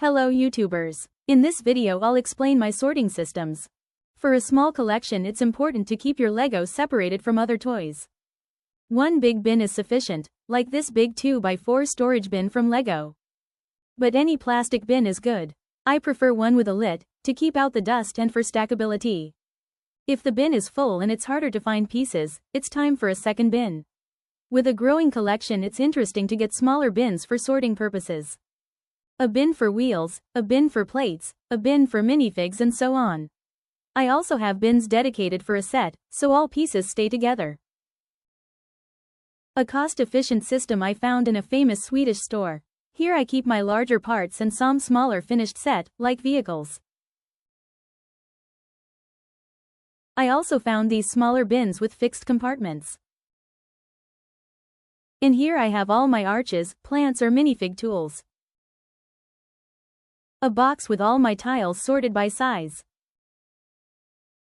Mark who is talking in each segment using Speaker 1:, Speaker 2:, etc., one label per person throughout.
Speaker 1: Hello YouTubers. In this video I'll explain my sorting systems. For a small collection it's important to keep your Lego separated from other toys. One big bin is sufficient, like this big 2x4 storage bin from Lego. But any plastic bin is good. I prefer one with a lid, to keep out the dust and for stackability. If the bin is full and it's harder to find pieces, it's time for a second bin. With a growing collection it's interesting to get smaller bins for sorting purposes. A bin for wheels, a bin for plates, a bin for minifigs and so on. I also have bins dedicated for a set, so all pieces stay together. A cost-efficient system I found in a famous Swedish store. Here I keep my larger parts and some smaller finished set, like vehicles. I also found these smaller bins with fixed compartments. In here I have all my arches, plants or minifig tools. A box with all my tiles sorted by size.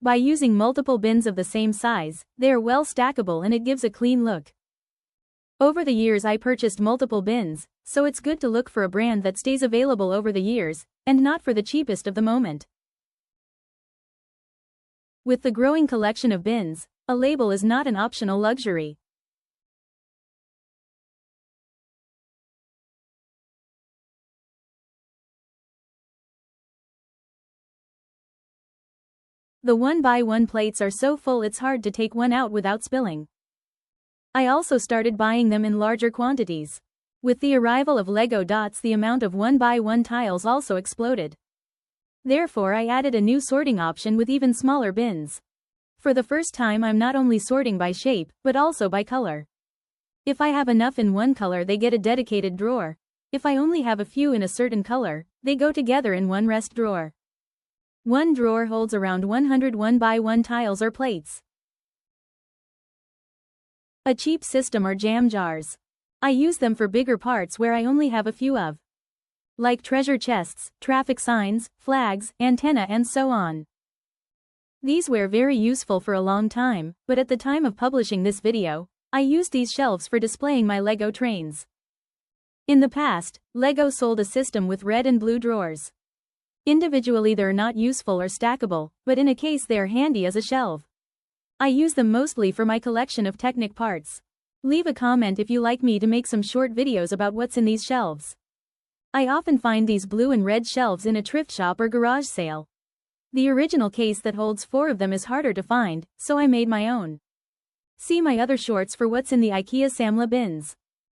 Speaker 1: By using multiple bins of the same size, they are well stackable and it gives a clean look. Over the years I purchased multiple bins, so it's good to look for a brand that stays available over the years, and not for the cheapest of the moment. With the growing collection of bins, a label is not an optional luxury. The 1x1 plates are so full it's hard to take one out without spilling. I also started buying them in larger quantities. With the arrival of Lego dots the amount of 1x1 tiles also exploded. Therefore I added a new sorting option with even smaller bins. For the first time I'm not only sorting by shape, but also by color. If I have enough in one color they get a dedicated drawer. If I only have a few in a certain color, they go together in one rest drawer. One drawer holds around 100 1x1 tiles or plates. A cheap system are jam jars. I use them for bigger parts where I only have a few of. Like treasure chests, traffic signs, flags, antenna and so on. These were very useful for a long time, but at the time of publishing this video, I used these shelves for displaying my Lego trains. In the past, Lego sold a system with red and blue drawers. Individually they're not useful or stackable, but in a case they are handy as a shelf. I use them mostly for my collection of Technic parts. Leave a comment if you like me to make some short videos about what's in these shelves. I often find these blue and red shelves in a thrift shop or garage sale. The original case that holds 4 of them is harder to find, so I made my own. See my other shorts for what's in the IKEA Samla bins.